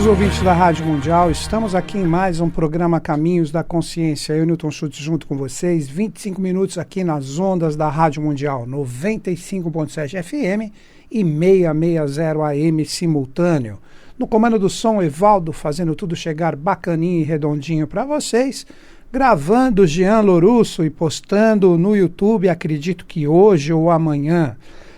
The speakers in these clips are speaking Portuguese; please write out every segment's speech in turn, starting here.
ouvintes da Rádio Mundial, estamos aqui em mais um programa Caminhos da Consciência. Eu, Newton Schultz, junto com vocês, 25 minutos aqui nas ondas da Rádio Mundial, 95.7 FM e 660 AM simultâneo. No comando do som, Evaldo, fazendo tudo chegar bacaninho e redondinho para vocês, gravando Jean Lorusso e postando no YouTube, acredito que hoje ou amanhã.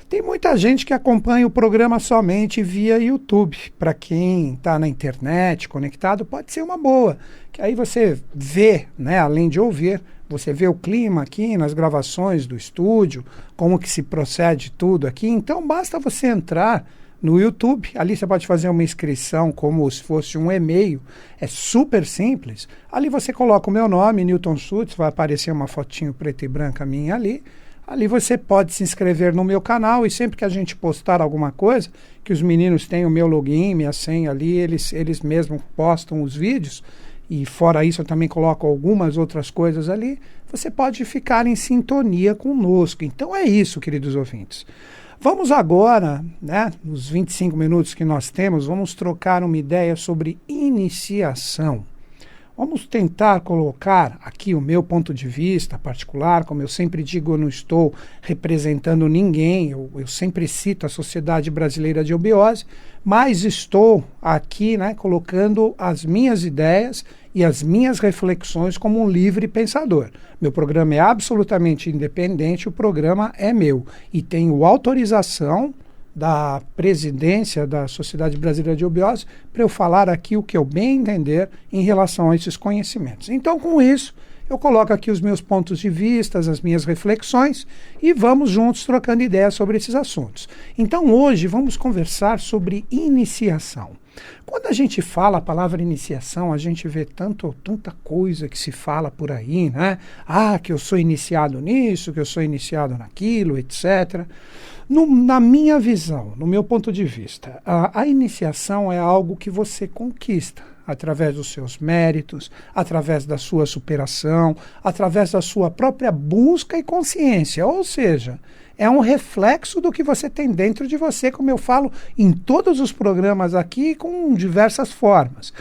Tem muita gente que acompanha o programa somente via YouTube. Para quem está na internet, conectado, pode ser uma boa. Que aí você vê, né, além de ouvir, você vê o clima aqui nas gravações do estúdio, como que se procede tudo aqui. Então basta você entrar no YouTube, ali você pode fazer uma inscrição como se fosse um e-mail, é super simples. Ali você coloca o meu nome, Newton Schultz, vai aparecer uma fotinho preta e branca minha ali. Ali você pode se inscrever no meu canal e sempre que a gente postar alguma coisa, que os meninos têm o meu login, minha senha ali, eles mesmos postam os vídeos, e fora isso eu também coloco algumas outras coisas ali, você pode ficar em sintonia conosco. Então é isso, queridos ouvintes. Vamos agora, né, nos 25 minutos que nós temos, vamos trocar uma ideia sobre iniciação. Vamos tentar colocar aqui o meu ponto de vista particular. Como eu sempre digo, eu não estou representando ninguém, eu sempre cito a Sociedade Brasileira de Eubiose, mas estou aqui, né, colocando as minhas ideias e as minhas reflexões como um livre pensador. Meu programa é absolutamente independente, o programa é meu e tenho autorização da presidência da Sociedade Brasileira de Eubiose para eu falar aqui o que eu bem entender em relação a esses conhecimentos. Então, com isso, eu coloco aqui os meus pontos de vista, as minhas reflexões e vamos juntos trocando ideias sobre esses assuntos. Então, hoje vamos conversar sobre iniciação. Quando a gente fala a palavra iniciação, a gente vê tanta coisa que se fala por aí, né? Ah, que eu sou iniciado nisso, que eu sou iniciado naquilo, etc. Na minha visão, no meu ponto de vista, a iniciação é algo que você conquista através dos seus méritos, através da sua superação, através da sua própria busca e consciência. Ou seja, é um reflexo do que você tem dentro de você, como eu falo em todos os programas aqui, com diversas formas.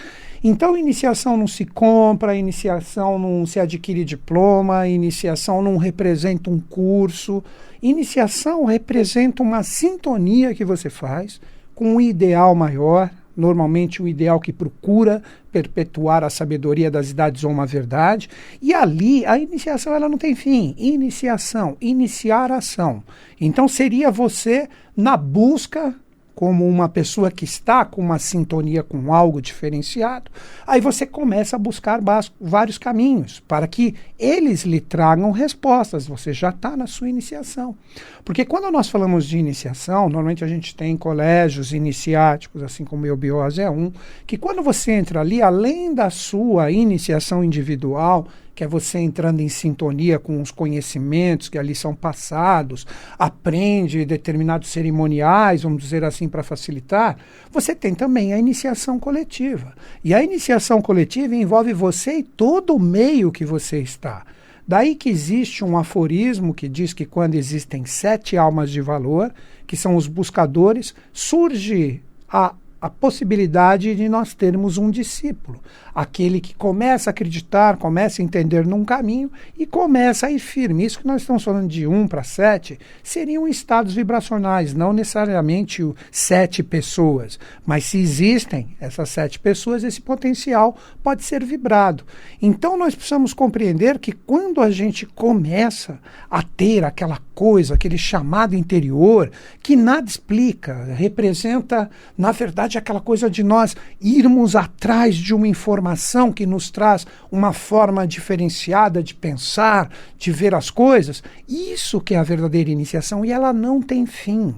Então, iniciação não se compra, iniciação não se adquire diploma, iniciação não representa um curso. Iniciação representa uma sintonia que você faz com um ideal maior, normalmente um ideal que procura perpetuar a sabedoria das idades ou uma verdade. E ali, a iniciação ela não tem fim. Iniciação, iniciar ação. Então, seria você na busca como uma pessoa que está com uma sintonia com algo diferenciado, aí você começa a buscar vários caminhos para que eles lhe tragam respostas. Você já está na sua iniciação. Porque quando nós falamos de iniciação, normalmente a gente tem colégios iniciáticos, assim como o Eubiose é um, que quando você entra ali, além da sua iniciação individual, que é você entrando em sintonia com os conhecimentos que ali são passados, aprende determinados cerimoniais, vamos dizer assim, para facilitar, você tem também a iniciação coletiva. E a iniciação coletiva envolve você e todo o meio que você está. Daí que existe um aforismo que diz que quando existem 7 almas de valor, que são os buscadores, surge a possibilidade de nós termos um discípulo, aquele que começa a acreditar, começa a entender num caminho e começa a ir firme. Isso que nós estamos falando de 1 para 7 seriam estados vibracionais, não necessariamente 7 pessoas, mas se existem essas 7 pessoas, esse potencial pode ser vibrado. Então nós precisamos compreender que quando a gente começa a ter aquela coisa, aquele chamado interior, que nada explica, representa, na verdade, aquela coisa de nós irmos atrás de uma informação que nos traz uma forma diferenciada de pensar, de ver as coisas. Isso que é a verdadeira iniciação e ela não tem fim.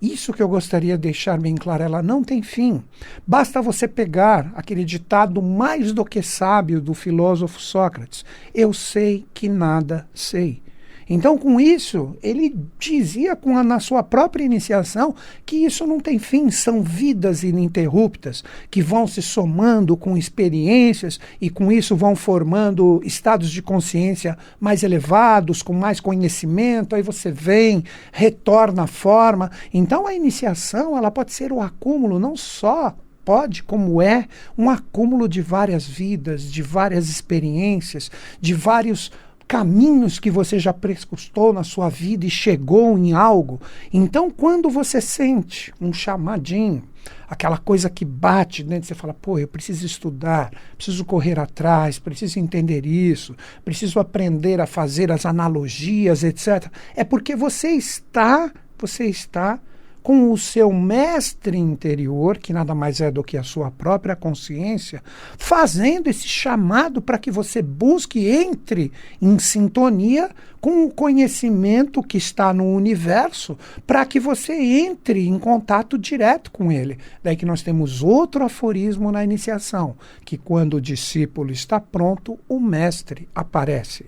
Isso que eu gostaria de deixar bem claro, ela não tem fim. Basta você pegar aquele ditado mais do que sábio do filósofo Sócrates: eu sei que nada sei. Então, com isso, ele dizia na sua própria iniciação que isso não tem fim, são vidas ininterruptas que vão se somando com experiências e com isso vão formando estados de consciência mais elevados, com mais conhecimento, aí você vem, retorna à forma. Então, a iniciação ela pode ser o acúmulo não só pode, como é, um acúmulo de várias vidas, de várias experiências, de vários caminhos que você já prescrutou na sua vida e chegou em algo. Então, quando você sente um chamadinho, aquela coisa que bate dentro, você fala, pô, eu preciso estudar, preciso correr atrás, preciso entender isso, preciso aprender a fazer as analogias, etc. É porque você está com o seu mestre interior, que nada mais é do que a sua própria consciência, fazendo esse chamado para que você busque, entre em sintonia com o conhecimento que está no universo, para que você entre em contato direto com ele. Daí que nós temos outro aforismo na iniciação, que quando o discípulo está pronto, o mestre aparece.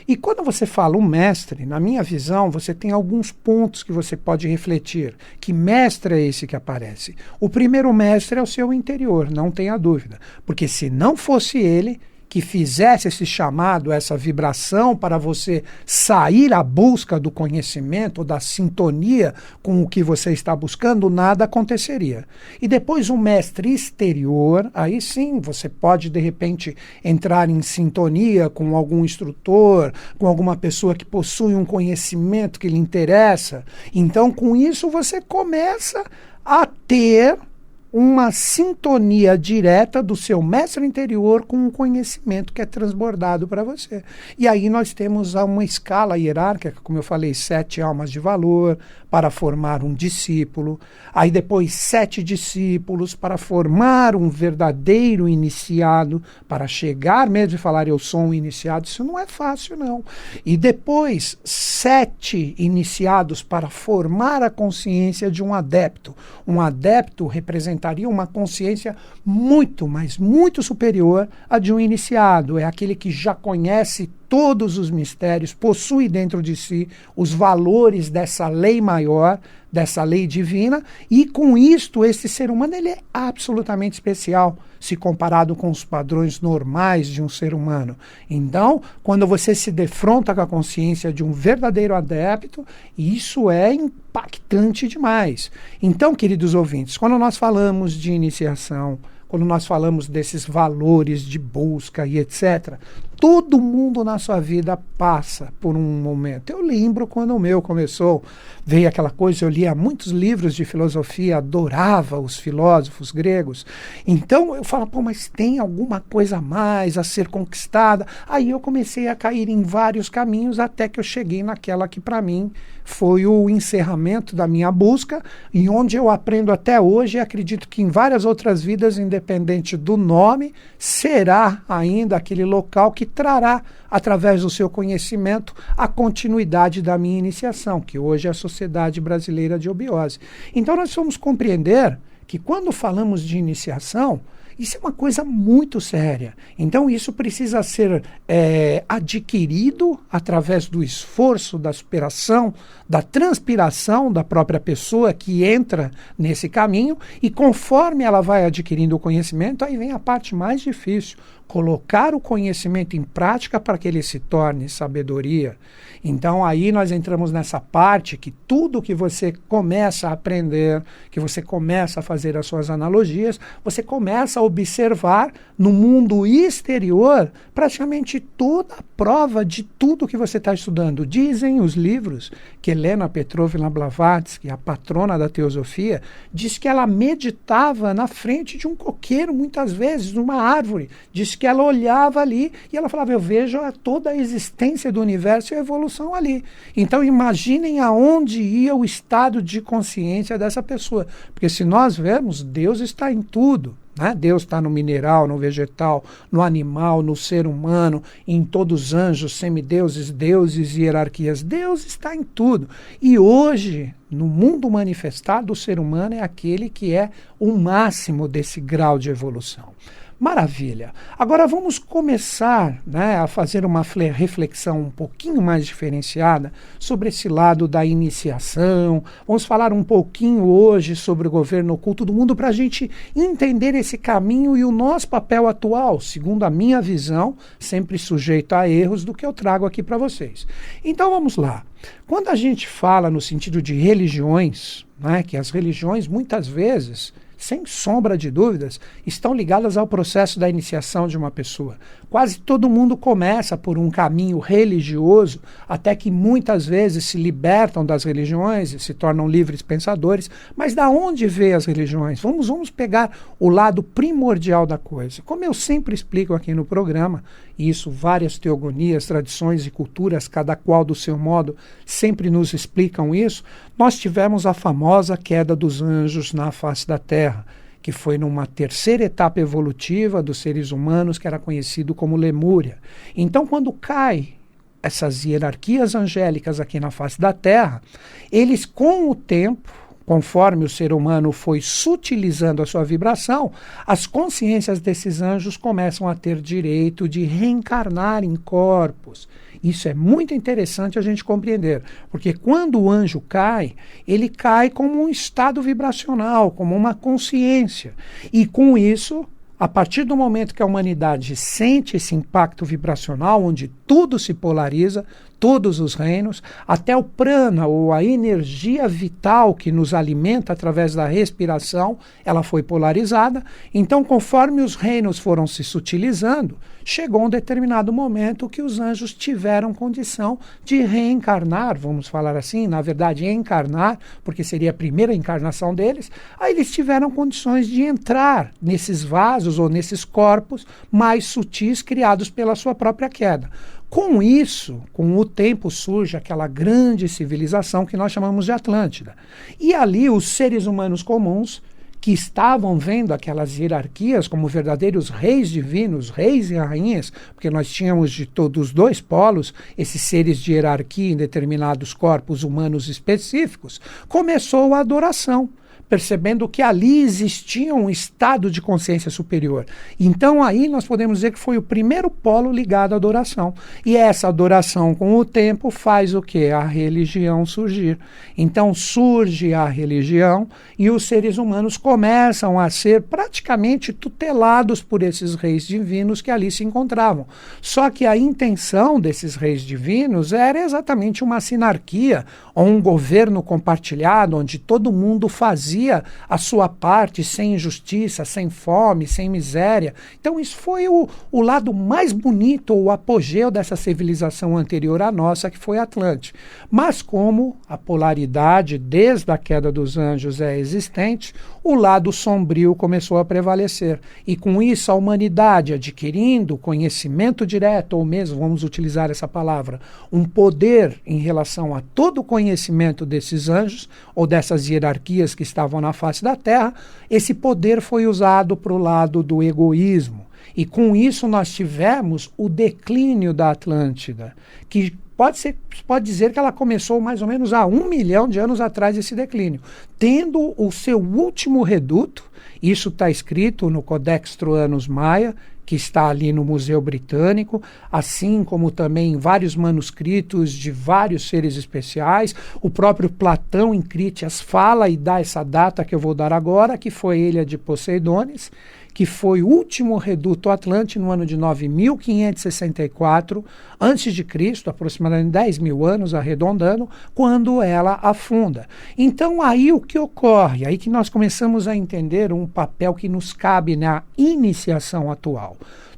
E quando você fala o mestre, na minha visão, você tem alguns pontos que você pode refletir. Que mestre é esse que aparece? O primeiro mestre é o seu interior, não tenha dúvida. Porque se não fosse ele que fizesse esse chamado, essa vibração para você sair à busca do conhecimento, da sintonia com o que você está buscando, nada aconteceria. E depois o mestre exterior, aí sim você pode de repente entrar em sintonia com algum instrutor, com alguma pessoa que possui um conhecimento que lhe interessa. Então com isso você começa a ter uma sintonia direta do seu mestre interior com o conhecimento que é transbordado para você. E aí nós temos uma escala hierárquica, como eu falei, 7 almas de valor para formar um discípulo, aí depois 7 discípulos para formar um verdadeiro iniciado, para chegar mesmo e falar eu sou um iniciado. Isso não é fácil, não. E depois 7 iniciados para formar a consciência de um adepto. Um adepto representaria uma consciência muito, mas muito superior à de um iniciado. É aquele que já conhece todos os mistérios, possui dentro de si os valores dessa lei maior, dessa lei divina, e com isto, esse ser humano ele é absolutamente especial, se comparado com os padrões normais de um ser humano. Então, quando você se defronta com a consciência de um verdadeiro adepto, isso é impactante demais. Então, queridos ouvintes, quando nós falamos de iniciação, quando nós falamos desses valores de busca e etc., todo mundo na sua vida passa por um momento. Eu lembro quando o meu começou, veio aquela coisa, eu lia muitos livros de filosofia, adorava os filósofos gregos. Então eu falo, pô, mas tem alguma coisa a mais a ser conquistada? Aí eu comecei a cair em vários caminhos até que eu cheguei naquela que para mim foi o encerramento da minha busca, e onde eu aprendo até hoje, e acredito que em várias outras vidas, independente do nome, será ainda aquele local que trará, através do seu conhecimento, a continuidade da minha iniciação, que hoje é a Sociedade Brasileira de Obiose. Então nós vamos compreender que quando falamos de iniciação, isso é uma coisa muito séria. Então isso precisa ser adquirido através do esforço, da superação, da transpiração da própria pessoa que entra nesse caminho, e conforme ela vai adquirindo o conhecimento, aí vem a parte mais difícil, colocar o conhecimento em prática para que ele se torne sabedoria. Então aí nós entramos nessa parte que tudo que você começa a aprender, que você começa a fazer as suas analogias, você começa a observar no mundo exterior praticamente toda a prova de tudo que você está estudando. Dizem os livros que Helena Petrovna Blavatsky, a patrona da teosofia, diz que ela meditava na frente de um coqueiro, muitas vezes, numa árvore. Diz que ela olhava ali e ela falava, eu vejo toda a existência do universo e a evolução ali. Então imaginem aonde ia o estado de consciência dessa pessoa. Porque se nós vemos, Deus está em tudo. Né? Deus está no mineral, no vegetal, no animal, no ser humano, em todos os anjos, semideuses, deuses e hierarquias. Deus está em tudo. E hoje, no mundo manifestado, o ser humano é aquele que é o máximo desse grau de evolução. Maravilha. Agora vamos começar, né, a fazer uma reflexão um pouquinho mais diferenciada sobre esse lado da iniciação. Vamos falar um pouquinho hoje sobre o governo oculto do mundo para a gente entender esse caminho e o nosso papel atual, segundo a minha visão, sempre sujeito a erros do que eu trago aqui para vocês. Então vamos lá. Quando a gente fala no sentido de religiões, né, que as religiões muitas vezes sem sombra de dúvidas, estão ligadas ao processo da iniciação de uma pessoa. Quase todo mundo começa por um caminho religioso, até que muitas vezes se libertam das religiões e se tornam livres pensadores. Mas da onde vêm as religiões? Vamos pegar o lado primordial da coisa. Como eu sempre explico aqui no programa, e isso várias teogonias, tradições e culturas, cada qual do seu modo, sempre nos explicam isso, nós tivemos a famosa queda dos anjos na face da Terra, que foi numa terceira etapa evolutiva dos seres humanos, que era conhecido como Lemúria. Então, quando cai essas hierarquias angélicas aqui na face da Terra, eles, com o tempo, conforme o ser humano foi sutilizando a sua vibração, as consciências desses anjos começam a ter direito de reencarnar em corpos. Isso é muito interessante a gente compreender, porque quando o anjo cai, ele cai como um estado vibracional, como uma consciência. E com isso, a partir do momento que a humanidade sente esse impacto vibracional, onde tudo se polariza, todos os reinos, até o prana, ou a energia vital que nos alimenta através da respiração, ela foi polarizada. Então, conforme os reinos foram se sutilizando, chegou um determinado momento que os anjos tiveram condição de reencarnar, vamos falar assim, na verdade encarnar, porque seria a primeira encarnação deles. Aí eles tiveram condições de entrar nesses vasos ou nesses corpos mais sutis criados pela sua própria queda. Com isso, com o tempo, surge aquela grande civilização que nós chamamos de Atlântida. E ali os seres humanos comuns, que estavam vendo aquelas hierarquias como verdadeiros reis divinos, reis e rainhas, porque nós tínhamos de todos os dois polos, esses seres de hierarquia em determinados corpos humanos específicos, começou a adoração, percebendo que ali existia um estado de consciência superior. Então aí nós podemos dizer que foi o primeiro polo ligado à adoração. E essa adoração, com o tempo, faz o quê? A religião surgir. Então surge a religião e os seres humanos começam a ser praticamente tutelados por esses reis divinos que ali se encontravam. Só que a intenção desses reis divinos era exatamente uma sinarquia, ou um governo compartilhado, onde todo mundo fazia a sua parte sem injustiça, sem fome, sem miséria. Então isso foi o lado mais bonito, o apogeu dessa civilização anterior à nossa, que foi a Atlântida. Mas como a polaridade desde a queda dos anjos é existente, o lado sombrio começou a prevalecer. E com isso a humanidade, adquirindo conhecimento direto, ou mesmo, vamos utilizar essa palavra, um poder em relação a todo o conhecimento desses anjos, ou dessas hierarquias que estavam na face da Terra, esse poder foi usado para o lado do egoísmo. E com isso nós tivemos o declínio da Atlântida, que pode dizer que ela começou mais ou menos há 1 milhão de anos atrás, esse declínio, tendo o seu último reduto. Isso está escrito no Codex Troanos Maia, que está ali no Museu Britânico, assim como também em vários manuscritos de vários seres especiais. O próprio Platão, em Crítias, fala e dá essa data que eu vou dar agora, que foi Ilha de Poseidones, que foi o último reduto atlante no ano de 9564 a.C., aproximadamente 10 mil anos, arredondando, quando ela afunda. Então aí o que ocorre? Aí que nós começamos a entender um papel que nos cabe na iniciação atual.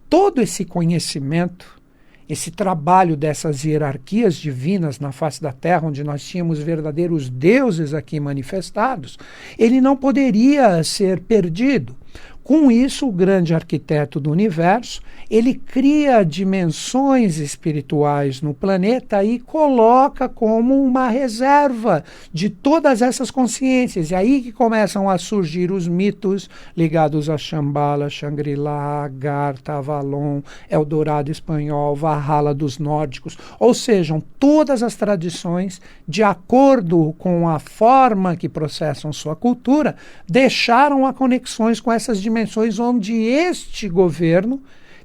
Todo esse conhecimento, esse trabalho dessas hierarquias divinas na face da Terra, onde nós tínhamos verdadeiros deuses aqui manifestados, ele não poderia ser perdido. Com isso, o grande arquiteto do universo, ele cria dimensões espirituais no planeta e coloca como uma reserva de todas essas consciências. E aí que começam a surgir os mitos ligados a Shambhala, Shangri-La, Agartha, Avalon, Eldorado espanhol, Valhalla dos nórdicos. Ou seja, todas as tradições, de acordo com a forma que processam sua cultura, deixaram a conexões com essas dimensões onde este governo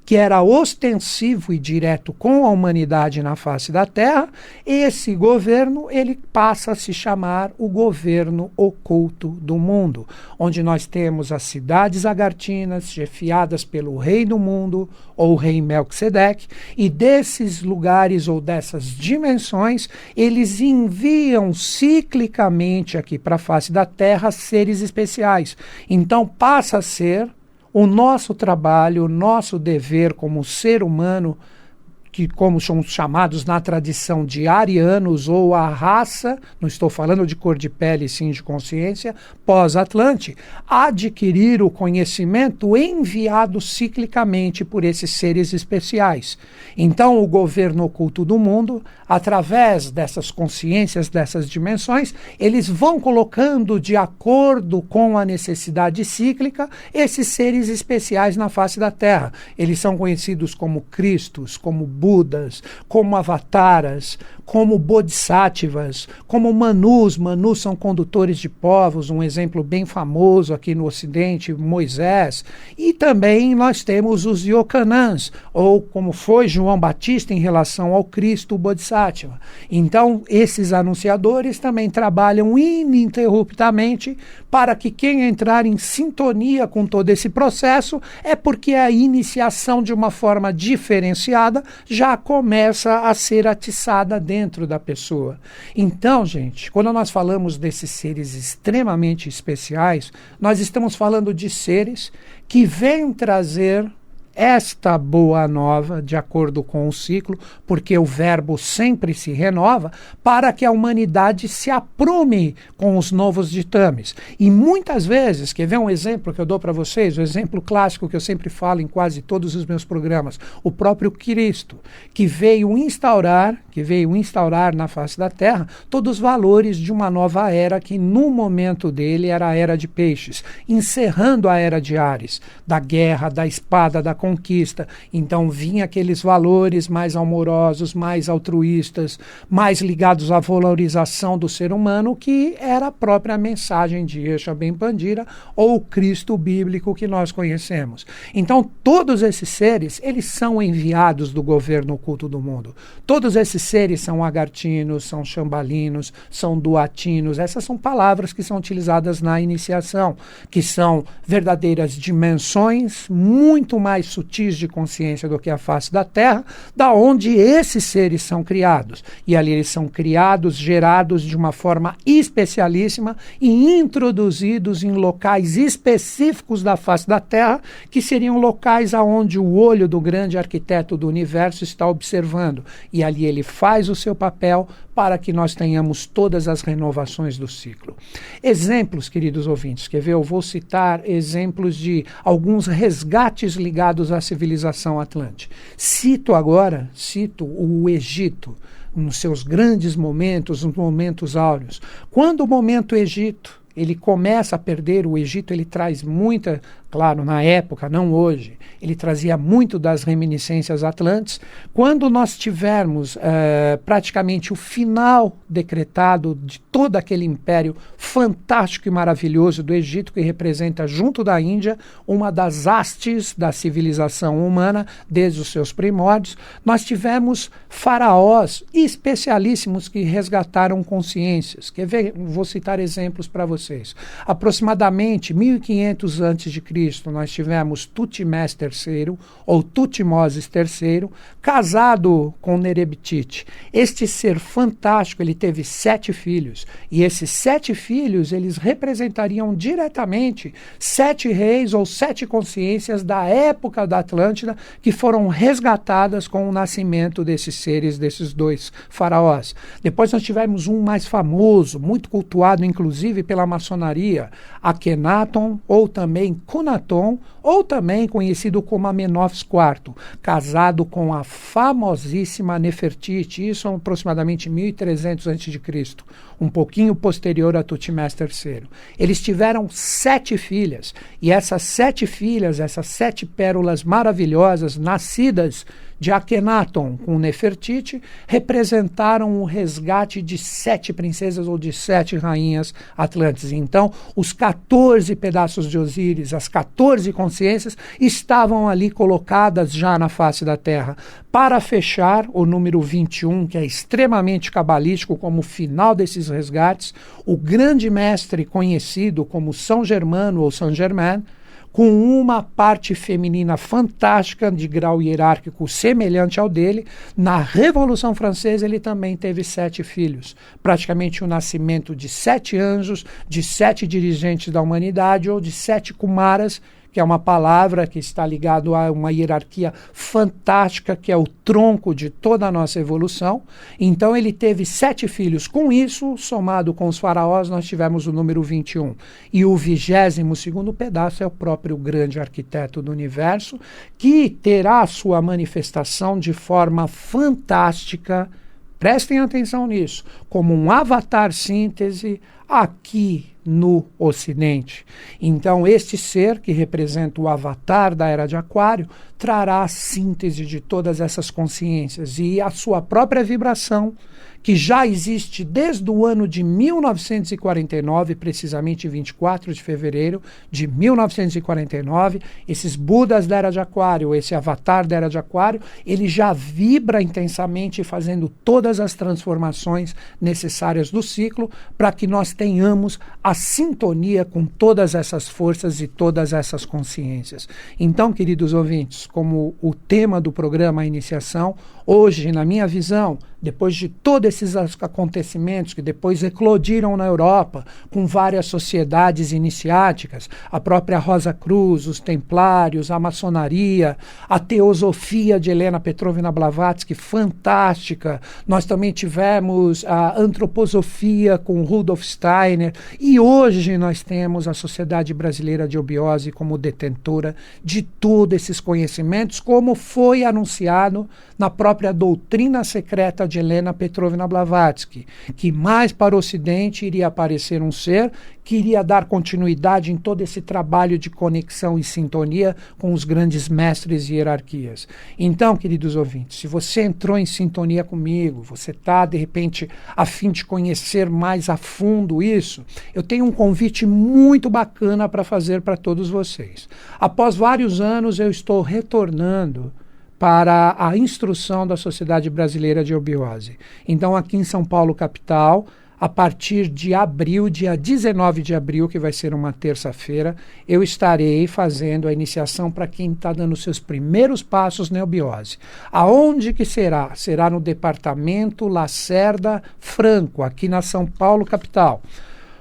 que era ostensivo e direto com a humanidade na face da Terra, esse governo ele passa a se chamar o governo oculto do mundo, onde nós temos as cidades agartinas, chefiadas pelo rei do mundo, ou rei Melquisedeque, e desses lugares ou dessas dimensões, eles enviam ciclicamente aqui para a face da Terra seres especiais. Então passa a ser o nosso trabalho, o nosso dever como ser humano, que como somos chamados na tradição de arianos, ou a raça, não estou falando de cor de pele, sim de consciência, pós-Atlante, adquirir o conhecimento enviado ciclicamente por esses seres especiais. Então, o governo oculto do mundo, através dessas consciências, dessas dimensões, eles vão colocando de acordo com a necessidade cíclica esses seres especiais na face da Terra. Eles são conhecidos como Cristos, como Budas, como avataras, como bodhisattvas, como manus. Manus são condutores de povos, um exemplo bem famoso aqui no Ocidente, Moisés. E também nós temos os yokanãs, ou como foi João Batista em relação ao Cristo, o bodhisattva. Então, esses anunciadores também trabalham ininterruptamente para que quem entrar em sintonia com todo esse processo é porque a iniciação de uma forma diferenciada já começa a ser atiçada dentro da pessoa. Então, gente, quando nós falamos desses seres extremamente especiais, nós estamos falando de seres que vêm trazer esta boa nova, de acordo com o ciclo, porque o verbo sempre se renova, para que a humanidade se aprume com os novos ditames. E muitas vezes, quer ver um exemplo que eu dou para vocês, o exemplo clássico que eu sempre falo em quase todos os meus programas, o próprio Cristo, que veio instaurar na face da Terra todos os valores de uma nova era que no momento dele era a era de peixes, encerrando a era de Áries, da guerra, da espada, da conquista. Então vinha aqueles valores mais amorosos, mais altruístas, mais ligados à valorização do ser humano, que era a própria mensagem de Eshah Ben Pandira, ou o Cristo bíblico que nós conhecemos. Então todos esses seres, eles são enviados do governo oculto do mundo. Todos esses seres são agartinos, são chambalinos, são duatinos. Essas são palavras que são utilizadas na iniciação, que são verdadeiras dimensões muito mais sutis de consciência do que a face da Terra, da onde esses seres são criados. E ali eles são criados, gerados de uma forma especialíssima e introduzidos em locais específicos da face da Terra, que seriam locais aonde o olho do grande arquiteto do universo está observando. E ali ele faz o seu papel para que nós tenhamos todas as renovações do ciclo. Exemplos, queridos ouvintes, quer ver? Eu vou citar exemplos de alguns resgates ligados à civilização atlântica. Cito o Egito, nos seus grandes momentos, nos momentos áureos. Quando o momento Egito ele começa a perder, o Egito ele traz muita, claro, na época, não hoje, ele trazia muito das reminiscências atlantes. Quando nós tivermos praticamente o final decretado de todo aquele império fantástico e maravilhoso do Egito, que representa, junto da Índia, uma das hastes da civilização humana desde os seus primórdios, nós tivemos faraós especialíssimos que resgataram consciências. Quer ver? Vou citar exemplos para vocês. Aproximadamente 1500 a.C., nós tivemos Tutmés III, ou Tutmoses III, casado com Nerebtiti. Este ser fantástico, ele teve 7 filhos, e esses 7 filhos, eles representariam diretamente 7 reis ou 7 consciências da época da Atlântida, que foram resgatadas com o nascimento desses seres, desses 2 faraós. Depois nós tivemos um mais famoso, muito cultuado, inclusive pela maçonaria, Akhenaton, ou também Cunaton, ou também conhecido como Amenófis IV, casado com a famosíssima Nefertiti, isso aproximadamente 1300 a.C., um pouquinho posterior a Tutmés III. Eles tiveram 7 filhas, e essas 7 filhas, essas 7 pérolas maravilhosas, nascidas de Akhenaton com Nefertiti, representaram o resgate de 7 princesas ou de 7 rainhas atlantes. Então, os 14 pedaços de Osíris, as 14 consciências estavam ali colocadas já na face da Terra. Para fechar, o número 21, que é extremamente cabalístico como o final desses resgates, o grande mestre conhecido como São Germano ou Saint-Germain, com uma parte feminina fantástica de grau hierárquico semelhante ao dele. Na Revolução Francesa ele também teve 7 filhos, praticamente o nascimento de 7 anjos, de 7 dirigentes da humanidade ou de 7 Kumaras, que é uma palavra que está ligada a uma hierarquia fantástica, que é o tronco de toda a nossa evolução. Então ele teve 7 filhos. Com isso, somado com os faraós, nós tivemos o número 21. E o 22º pedaço é o próprio grande arquiteto do universo, que terá a sua manifestação de forma fantástica, prestem atenção nisso, como um avatar síntese aqui no Ocidente. Então, este ser, que representa o avatar da Era de Aquário, trará a síntese de todas essas consciências e a sua própria vibração, que já existe desde o ano de 1949, precisamente 24 de fevereiro de 1949, esses Budas da Era de Aquário, esse avatar da Era de Aquário, ele já vibra intensamente, fazendo todas as transformações necessárias do ciclo para que nós tenhamos a sintonia com todas essas forças e todas essas consciências. Então, queridos ouvintes, como o tema do programa, a iniciação, hoje, na minha visão, depois de todos esses acontecimentos que depois eclodiram na Europa, com várias sociedades iniciáticas, a própria Rosa Cruz, os Templários, a maçonaria, a teosofia de Helena Petrovna Blavatsky, fantástica. Nós também tivemos a antroposofia com Rudolf Steiner, e hoje nós temos a Sociedade Brasileira de Obiose como detentora de todos esses conhecimentos, como foi anunciado na própria doutrina secreta de Helena Petrovna Blavatsky, que mais para o Ocidente iria aparecer um ser que iria dar continuidade em todo esse trabalho de conexão e sintonia com os grandes mestres e hierarquias. Então, queridos ouvintes, se você entrou em sintonia comigo, você está, de repente, a fim de conhecer mais a fundo isso, eu tenho um convite muito bacana para fazer para todos vocês. Após vários anos, eu estou retornando para a instrução da Sociedade Brasileira de Obiose. Então, aqui em São Paulo, capital, a partir de abril, dia 19 de abril, que vai ser uma terça-feira, eu estarei fazendo a iniciação para quem está dando seus primeiros passos na Obiose. Aonde que será? Será no departamento Lacerda Franco, aqui na São Paulo, capital.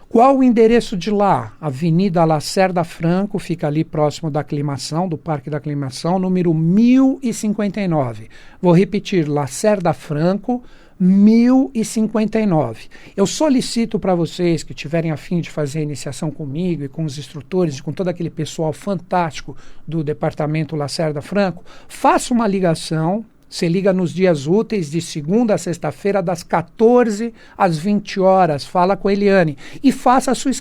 Qual o endereço de lá? Avenida Lacerda Franco, fica ali próximo da Aclimação, do Parque da Aclimação, número 1059. Vou repetir, Lacerda Franco, 1059. Eu solicito para vocês que tiverem a fim de fazer a iniciação comigo e com os instrutores e com todo aquele pessoal fantástico do departamento Lacerda Franco, faça uma ligação. Você liga nos dias úteis de segunda a sexta-feira, das 14 às 20 horas. Fala com a Eliane e faça a sua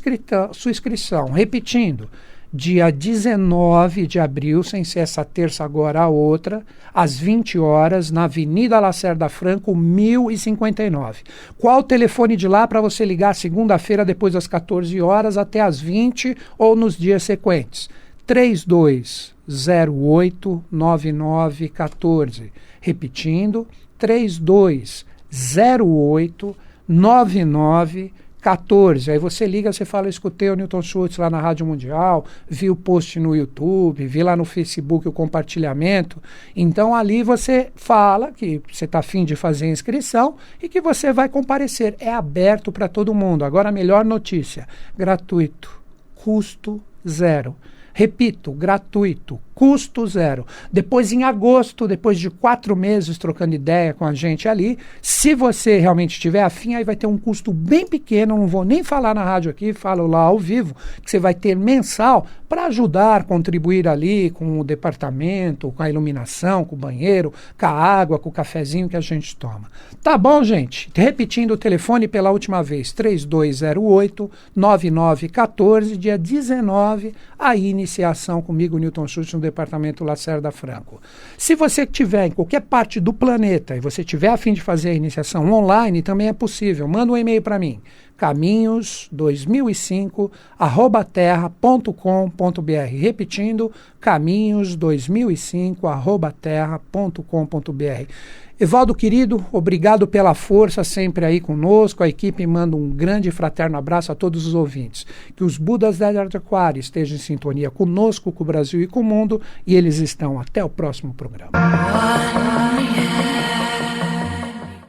inscrição. Repetindo, dia 19 de abril, sem ser essa terça agora a outra, às 20 horas, na Avenida Lacerda Franco, 1059. Qual o telefone de lá para você ligar segunda-feira depois das 14 horas até às 20 ou nos dias sequentes? 3208-9914. Repetindo, 3208-9914. Aí você liga, você fala, escutei o Newton Schultz lá na Rádio Mundial, vi o post no YouTube, vi lá no Facebook o compartilhamento. Então ali você fala que você está a fim de fazer a inscrição e que você vai comparecer. É aberto para todo mundo. Agora a melhor notícia, gratuito, custo zero. Repito, gratuito, custo zero. Depois, em agosto, depois de 4 meses trocando ideia com a gente ali, se você realmente tiver afim, aí vai ter um custo bem pequeno, não vou nem falar na rádio aqui, falo lá ao vivo, que você vai ter mensal para ajudar, contribuir ali com o departamento, com a iluminação, com o banheiro, com a água, com o cafezinho que a gente toma. Tá bom, gente? Repetindo o telefone pela última vez, 3208-9914, dia 19, a iniciação comigo, Newton Schultz, no departamento Lacerda Franco. Se você estiver em qualquer parte do planeta e você tiver a fim de fazer a iniciação online, também é possível. Manda um e-mail para mim, caminhos2005@terra.com.br. Repetindo, caminhos2005@terra.com.br. Evaldo querido, obrigado pela força sempre aí conosco. A equipe manda um grande e fraterno abraço a todos os ouvintes. Que os Budas da Araraquara estejam em sintonia conosco, com o Brasil e com o mundo, e eles estão. Até o próximo programa.